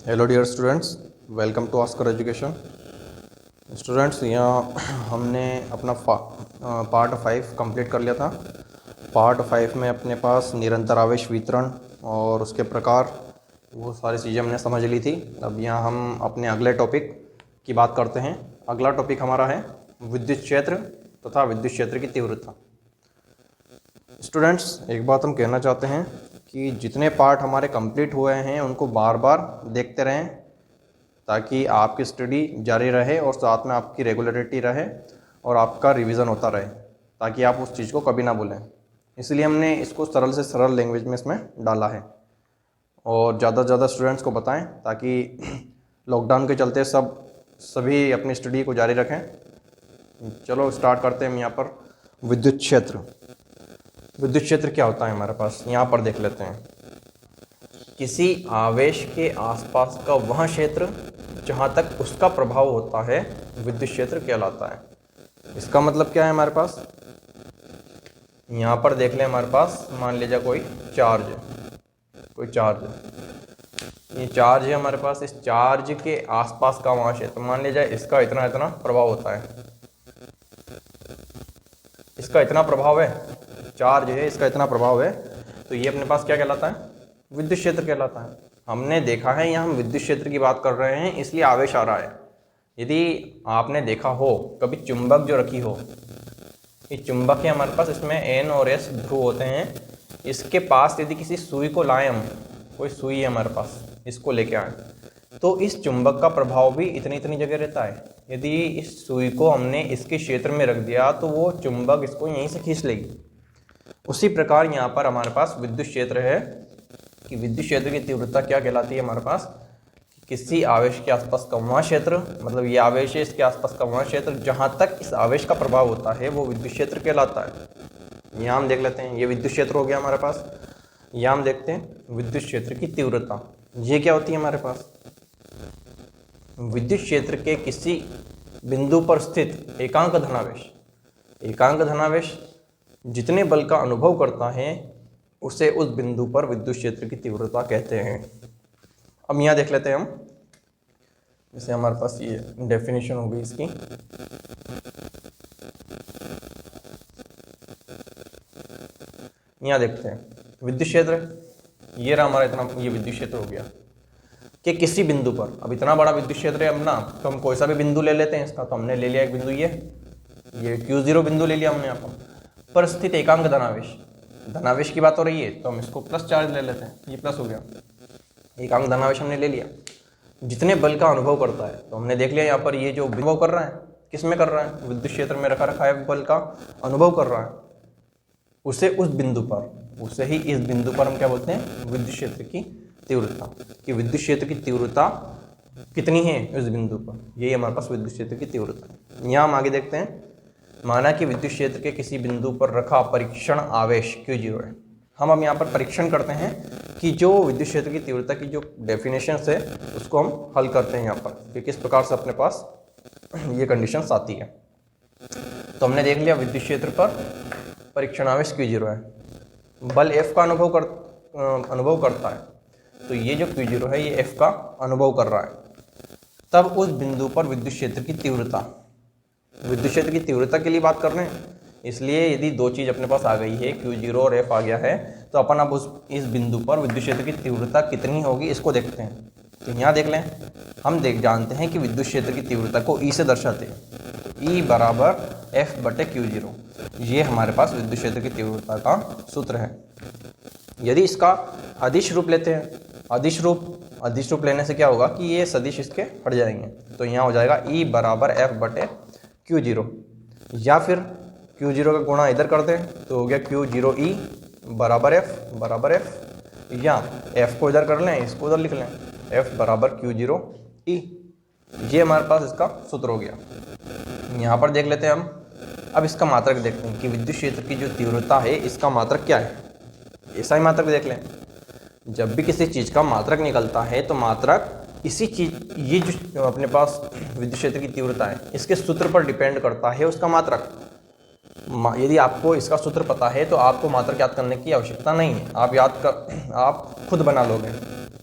Hello dear students, welcome to Oscar education. Students, यहाँ हमने अपना पार्ट 5 कंप्लीट कर लिया था। पार्ट 5 में अपने पास निरंतर आवेश वितरण और उसके प्रकार, वो सारी चीज़ें हमने समझ ली थी। अब यहाँ हम अपने अगले टॉपिक की बात करते हैं। अगला टॉपिक हमारा है विद्युत क्षेत्र तथा विद्युत क्षेत्र की तीव्रता। स्टूडेंट्स, एक बात हम कहना चाहते हैं कि जितने पार्ट हमारे कंप्लीट हुए हैं उनको बार बार देखते रहें, ताकि आपकी स्टडी जारी रहे और साथ में आपकी रेगुलरिटी रहे और आपका रिवीजन होता रहे, ताकि आप उस चीज़ को कभी ना भूलें। इसलिए हमने इसको सरल से सरल लैंग्वेज में इसमें डाला है और ज़्यादा से ज़्यादा स्टूडेंट्स को बताएं, ताकि लॉकडाउन के चलते सभी अपनी स्टडी को जारी रखें। चलो स्टार्ट करते हैं हम यहाँ पर। विद्युत क्षेत्र। विद्युत क्षेत्र क्या होता है हमारे पास, यहाँ पर देख लेते हैं। किसी आवेश के आसपास का वह क्षेत्र जहाँ तक उसका प्रभाव होता है विद्युत क्षेत्र कहलाता है। इसका मतलब क्या है हमारे पास, यहाँ पर देख लें। हमारे पास मान लीजिए कोई चार्ज ये चार्ज है हमारे पास। इस चार्ज के आसपास का वहाँ क्षेत्र, मान लीजिए इसका इतना इतना प्रभाव होता है, इसका इतना प्रभाव है, चार्ज है इसका इतना प्रभाव है, तो ये अपने पास क्या कहलाता है, विद्युत क्षेत्र कहलाता है। हमने देखा है यहाँ हम विद्युत क्षेत्र की बात कर रहे हैं, इसलिए आवेश आ रहा है। यदि आपने देखा हो कभी चुंबक जो रखी हो, ये चुंबक है हमारे पास, इसमें N और S ध्रुव होते हैं। इसके पास यदि किसी सुई को लाएं हम, कोई सुई है हमारे पास, इसको लेके आए, तो इस चुंबक का प्रभाव भी इतनी इतनी जगह रहता है। यदि इस सुई को हमने इसके क्षेत्र में रख दिया तो वो चुंबक इसको यहीं से खींच लेगी। उसी प्रकार यहाँ पर हमारे पास विद्युत क्षेत्र है कि विद्युत क्षेत्र की तीव्रता क्या कहलाती है हमारे पास, किसी आवेश के आसपास का वह क्षेत्र, मतलब ये आवेश है, इसके आसपास का वह क्षेत्र जहाँ तक इस आवेश का प्रभाव होता है वो विद्युत क्षेत्र कहलाता है। यहाँ हम देख लेते हैं, ये विद्युत क्षेत्र हो गया हमारे पास। यहाँ हम देखते हैं विद्युत क्षेत्र की तीव्रता, ये क्या होती है हमारे पास। विद्युत क्षेत्र के किसी बिंदु पर स्थित एकांक धनावेश जितने बल का अनुभव करता है उसे उस बिंदु पर विद्युत क्षेत्र की तीव्रता कहते हैं। अब यहाँ देख लेते हैं हम, जैसे हमारे पास ये डेफिनेशन होगी इसकी। यहाँ देखते हैं विद्युत क्षेत्र, ये रहा हमारा इतना, ये विद्युत क्षेत्र हो गया कि किसी बिंदु पर, अब इतना बड़ा विद्युत क्षेत्र है अब ना, तो हम कोई सा भी बिंदु ले लेते हैं इसका। तो हमने ले लिया एक बिंदु, ये Q0 बिंदु ले लिया हमने यहाँ पर स्थित एकांक धनावेश की बात हो रही है, तो हम इसको प्लस चार्ज ले लेते हैं, ये प्लस हो गया। एकांक धनावेश हमने ले लिया, जितने बल का अनुभव करता है, तो हमने देख लिया यहाँ पर ये जो अनुभव कर रहा है, किस में कर रहा है, विद्युत क्षेत्र में रखा है, बल का अनुभव कर रहा है, उसे उस बिंदु पर, उसे ही इस बिंदु पर हम क्या बोलते हैं, विद्युत क्षेत्र की तीव्रता। कि विद्युत क्षेत्र की तीव्रता कितनी है उस बिंदु पर, यही हमारे पास विद्युत क्षेत्र की तीव्रता है। यहाँ हम आगे देखते हैं, माना कि विद्युत क्षेत्र के किसी बिंदु पर रखा परीक्षण आवेश Q0 है। हम अब यहाँ पर परीक्षण करते हैं कि जो विद्युत क्षेत्र की तीव्रता की जो डेफिनेशन है उसको हम हल करते हैं यहाँ पर, कि किस प्रकार से अपने पास ये कंडीशंस आती है। तो हमने देख लिया विद्युत क्षेत्र पर परीक्षण आवेश Q0 है, बल F का अनुभव करता है, तो ये जो Q0 है ये F का अनुभव कर रहा है। तब उस बिंदु पर विद्युत क्षेत्र की तीव्रता के लिए बात कर रहे हैं, इसलिए यदि दो चीज़ अपने पास आ गई है, Q0 और F आ गया है, तो अपन अब इस बिंदु पर विद्युत क्षेत्र की तीव्रता कितनी होगी इसको देखते हैं। तो यहाँ देख लें, हम जानते हैं कि विद्युत क्षेत्र की तीव्रता को E से दर्शाते हैं, तो E बराबर F/Q0, ये हमारे पास विद्युत क्षेत्र की तीव्रता का सूत्र है। यदि इसका अदिश रूप लेते हैं, अदिश रूप लेने से क्या होगा कि ये सदिश इसके हट जाएंगे, तो यहाँ हो जाएगा E बराबर F/Q0, या फिर Q0 का गुणा इधर कर दें तो हो गया Q0E बराबर F, या F को इधर कर लें, इसको उधर लिख लें, F बराबर Q0E, ये हमारे पास इसका सूत्र हो गया। यहाँ पर देख लेते हैं हम, अब इसका मात्रक देखते हैं कि विद्युत क्षेत्र की जो तीव्रता है इसका मात्रक क्या है। ऐसा ही मात्रक देख लें, जब भी किसी चीज़ का मात्रक निकलता है तो मात्रक इसी चीज, ये जो अपने पास विद्युत क्षेत्र की तीव्रता है इसके सूत्र पर डिपेंड करता है उसका मात्रक। यदि आपको इसका सूत्र पता है तो आपको मात्रक याद करने की आवश्यकता नहीं है, आप खुद बना लोगे।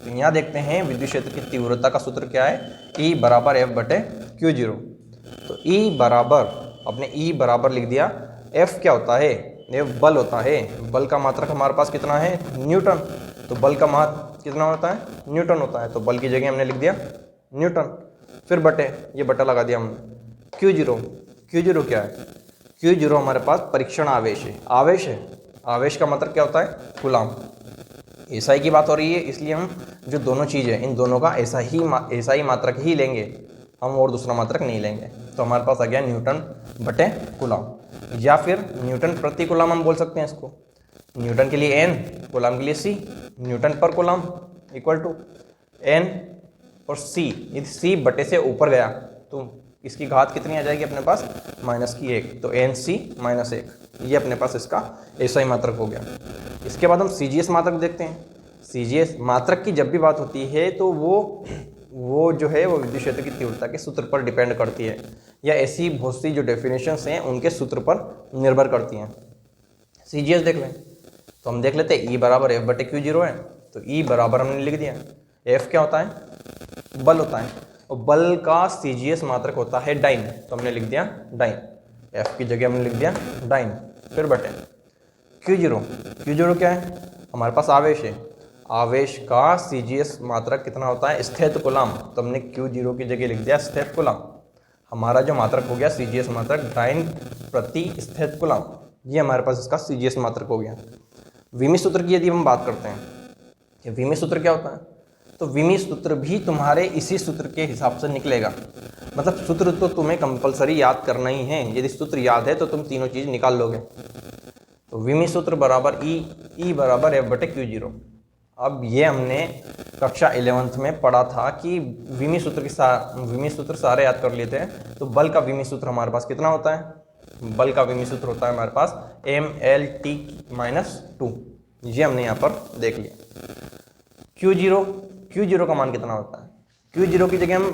तो यहाँ देखते हैं विद्युत क्षेत्र की तीव्रता का सूत्र क्या है, E बराबर F बटे Q0। तो E बराबर, आपने E बराबर लिख दिया, F क्या होता है, F बल होता है, बल का मात्रक हमारे पास कितना है, न्यूटन। तो बल का मात्रक कितना होता है, न्यूटन होता है, तो बल की जगह हमने लिख दिया न्यूटन, फिर बटे, ये बटा लगा दिया हमने। Q0 क्या है, Q0 हमारे पास परीक्षण आवेश है, आवेश का मतलब क्या होता है, कूलाम। एसआई की बात हो रही है, इसलिए हम जो दोनों चीज़ है इन दोनों का ऐसा ही मात्रक ही लेंगे, हम और दूसरा मात्रक नहीं लेंगे। तो हमारे पास आ गया न्यूटन बटे कूलाम, या फिर न्यूटन प्रति कूलाम हम बोल सकते हैं इसको। न्यूटन के लिए N, कूलाम के लिए C, न्यूटन पर कूलाम इक्वल टू N और C। यदि C बटे से ऊपर गया तो इसकी घात कितनी आ जाएगी अपने पास, -1, तो NC -1, ये अपने पास इसका एसआई मात्रक हो गया। इसके बाद हम CGS मात्रक देखते हैं। CGS मात्रक की जब भी बात होती है तो वो जो है वो विद्युत क्षेत्र की तीव्रता के सूत्र पर डिपेंड करती है, या ऐसी बहुत सी जो डेफिनेशंस हैं उनके सूत्र पर निर्भर करती हैं। CGS देख लें तो हम देख लेते हैं, E बराबर F बटे Q0 है, तो E बराबर हमने लिख दिया, F क्या होता है, बल होता है, और बल का CGS मात्रक होता है डाइन, तो हमने लिख दिया डाइन, F की जगह हमने लिख दिया डाइन, फिर बटे Q0 क्या है, हमारे पास आवेश है, आवेश का CGS मात्रक कितना होता है, स्थित कूलाम, तो हमने Q0 की जगह लिख दिया स्थित कूलाम। हमारा जो मात्रक हो गया CGS मात्रक डाइन प्रति स्थित कूलाम, ये हमारे पास इसका CGS मात्रक हो गया। विमी सूत्र की यदि हम बात करते हैं कि विमी सूत्र क्या होता है, तो विमी सूत्र भी तुम्हारे इसी सूत्र के हिसाब से निकलेगा। मतलब सूत्र तो तुम्हें कंपलसरी याद करना ही है, यदि सूत्र याद है तो तुम तीनों चीज़ निकाल लोगे। तो विमी सूत्र बराबर E बराबर F बटे Q0। अब ये हमने कक्षा 11th में पढ़ा था कि विमी सूत्र सारे याद कर लेते हैं। तो बल का विमी सूत्र हमारे पास कितना होता है, बल का विमी सूत्र होता है हमारे पास mLT -2, ये हमने यहाँ पर देख लिया। Q0 का मान कितना होता है, Q0 की जगह हम,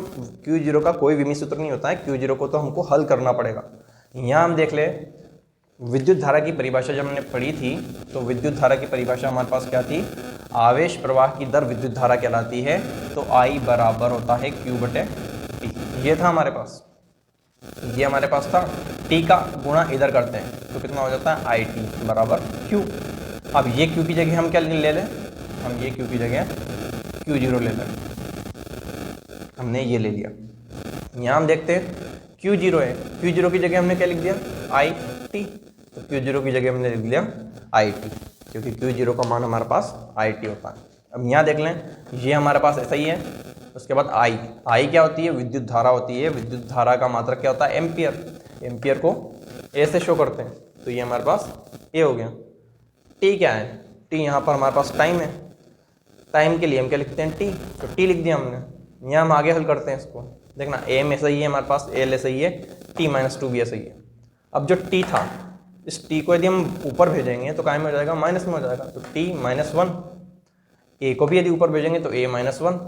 Q0 का कोई विमी सूत्र नहीं होता है, Q0 को तो हमको हल करना पड़ेगा। यहाँ हम देख ले, विद्युत धारा की परिभाषा जब हमने पढ़ी थी तो विद्युत धारा की परिभाषा हमारे पास क्या थी, आवेश प्रवाह की दर विद्युत धारा कहलाती है, तो I बराबर होता है Q बटे T, ये था हमारे पास, ये हमारे पास था। T का गुणा इधर करते हैं तो कितना हो जाता है, IT बराबर Q। अब ये Q की जगह हम क्या ले लें, हम ये Q की जगह Q0 ले लें, हमने ये ले लिया। यहाँ हम देखते हैं Q0 है, Q0 की जगह हमने क्या लिख दिया, IT, तो Q0 की जगह हमने लिख दिया IT, क्योंकि Q0 का मान हमारे पास IT होता है। अब यहाँ देख लें, ये हमारे पास ऐसा ही है। उसके बाद I क्या होती है, विद्युत धारा होती है, विद्युत धारा का मात्रक क्या होता है, एम्पियर, एम्पियर को A से शो करते हैं, तो ये हमारे पास A हो गया। T क्या है, T यहाँ पर हमारे पास टाइम है, टाइम के लिए हम क्या लिखते हैं, T, तो T लिख दिया हमने। यहाँ हम आगे हल करते हैं इसको, देखना M ऐसा ही है हमारे पास, L ऐसा ही है, T -2 भी ऐसा ही है। अब जो T था, इस T को यदि हम ऊपर भेजेंगे तो काय में हो जाएगा, माइनस में हो जाएगा, तो T -1, A को भी यदि ऊपर भेजेंगे तो A -1।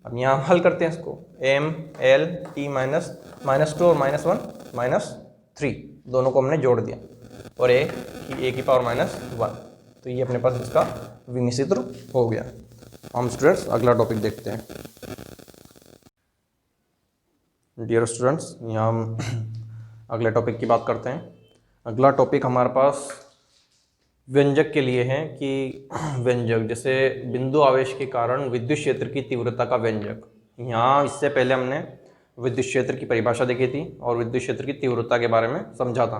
अब यहाँ हम हल करते हैं इसको, M L T -2 और -1 -3, दोनों को हमने जोड़ दिया, और A की पावर -1, तो ये अपने पास इसका विमी सूत्र हो गया। हम स्टूडेंट्स अगला टॉपिक देखते हैं। डियर स्टूडेंट्स, यहाँ हम अगले टॉपिक की बात करते हैं। अगला टॉपिक हमारे पास व्यंजक के लिए है कि व्यंजक, जैसे बिंदु आवेश के कारण विद्युत क्षेत्र की तीव्रता का व्यंजक। यहाँ इससे पहले हमने विद्युत क्षेत्र की परिभाषा देखी थी और विद्युत क्षेत्र की तीव्रता के बारे में समझा था।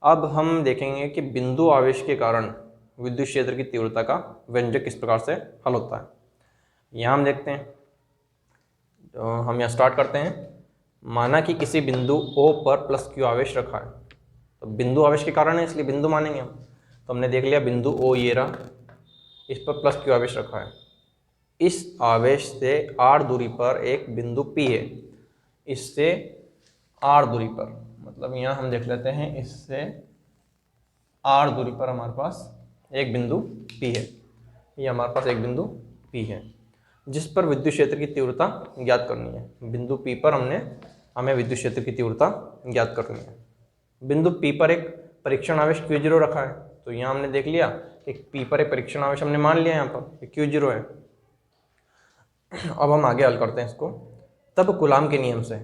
अब हम देखेंगे कि बिंदु आवेश के कारण विद्युत क्षेत्र की तीव्रता का व्यंजक किस प्रकार से हल होता है। यहाँ हम देखते हैं, तो हम यहाँ स्टार्ट करते हैं। माना कि किसी बिंदु O पर +Q आवेश रखा है, तो बिंदु आवेश के कारण है इसलिए बिंदु मानेंगे हम। तो हमने देख लिया बिंदु O ये रहा, इस पर +Q आवेश रखा है। इस आवेश से R दूरी पर एक बिंदु P है, इससे R दूरी पर, मतलब यहाँ हम देख लेते हैं, इससे R दूरी पर हमारे पास एक बिंदु P है, ये हमारे पास एक बिंदु P है जिस पर विद्युत क्षेत्र की तीव्रता ज्ञात करनी है। बिंदु P पर हमें विद्युत क्षेत्र की तीव्रता ज्ञात करनी है। बिंदु P पर एक परीक्षण आवेश Q0 रखा है, तो यहाँ हमने देख लिया कि P पर एक परीक्षण आवेश हमने मान लिया यहाँ पर Q0 है। अब हम आगे हल करते हैं इसको। तब कूलाम के नियम से,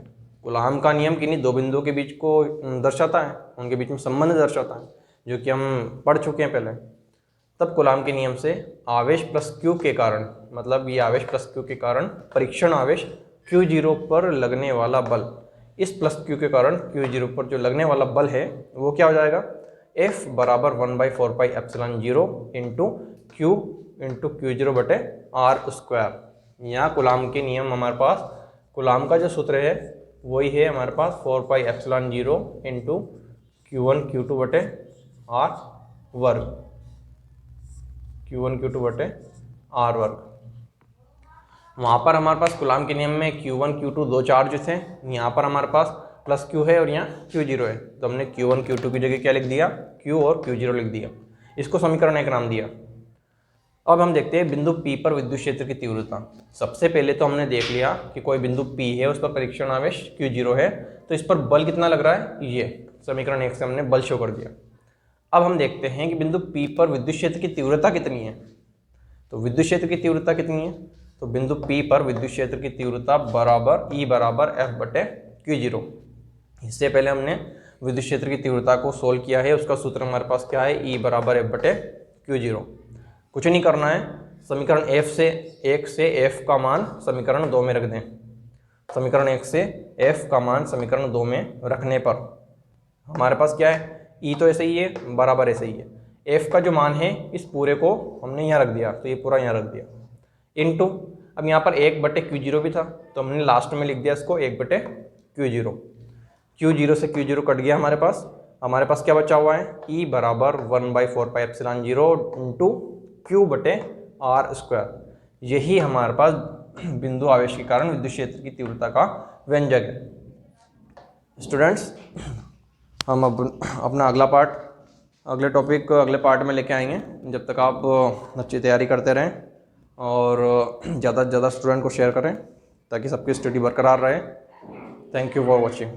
कूलाम का नियम किन्हीं दो बिंदुओं के बीच को दर्शाता है, उनके बीच में संबंध दर्शाता है, जो कि हम पढ़ चुके हैं पहले। तब कूलाम के नियम से आवेश प्लस क्यू के कारण, मतलब ये आवेश प्लस क्यू के कारण परीक्षण आवेश Q0 पर लगने वाला बल, इस प्लस क्यू के कारण Q0 पर जो लगने वाला बल है वो क्या हो जाएगा, F बराबर 1/4πε0 इंटू Q इंटू Q0 बटे R स्क्वायर। यहाँ कूलाम के नियम हमारे पास, कूलाम का जो सूत्र है वही है हमारे पास 4πε0 इंटू Q1 Q2 बटे R वर्ग, Q1 Q2 बटे R वर्ग। वहाँ पर हमारे पास कूलाम के नियम में Q1 Q2 दो चार्ज थे, यहाँ पर हमारे पास प्लस Q है और यहाँ Q0 है, तो हमने Q1 Q2 की जगह क्या लिख दिया, Q और Q0 लिख दिया। इसको समीकरण 1 नाम दिया। अब हम देखते हैं बिंदु P पर विद्युत क्षेत्र की तीव्रता। सबसे पहले तो हमने देख लिया कि कोई बिंदु P है, उस पर परीक्षण आवेश Q0 है, तो इस पर बल कितना लग रहा है, ये समीकरण 1 से हमने बल शो कर दिया। अब हम देखते हैं कि बिंदु P पर विद्युत क्षेत्र की तीव्रता कितनी है। तो विद्युत क्षेत्र की तीव्रता कितनी है, तो बिंदु P पर विद्युत क्षेत्र की तीव्रता बराबर E बराबर F बटे Q0। इससे पहले हमने विद्युत क्षेत्र की तीव्रता को सोल्व किया है, उसका सूत्र हमारे पास क्या है, E बराबर F बटे Q0। कुछ नहीं करना है, समीकरण 1 से F का मान समीकरण 2 में रख दें। समीकरण 1 से F का मान समीकरण 2 में रखने पर हमारे पास क्या है, E तो ऐसे ही है, बराबर ऐसे ही है, F का जो मान है इस पूरे को हमने यहाँ रख दिया, तो ये पूरा यहाँ रख दिया, इनटू अब यहाँ पर 1 बटे Q0 भी था, तो हमने लास्ट में लिख दिया इसको 1 बटे Q0। Q0 से Q0 कट गया, हमारे पास क्या बचा हुआ है, E बराबर 1/4πε0 इंटू Q बटे R स्क्वायर। यही हमारे पास बिंदु आवेश के कारण विद्युत क्षेत्र की तीव्रता का व्यंजक है। स्टूडेंट्स, हम अब अपना अगला पार्ट, अगले टॉपिक अगले पार्ट में लेके आएंगे। जब तक आप अच्छी तैयारी करते रहें और ज़्यादा से ज़्यादा स्टूडेंट को शेयर करें ताकि सबकी स्टडी बरकरार रहे। Thank you for watching.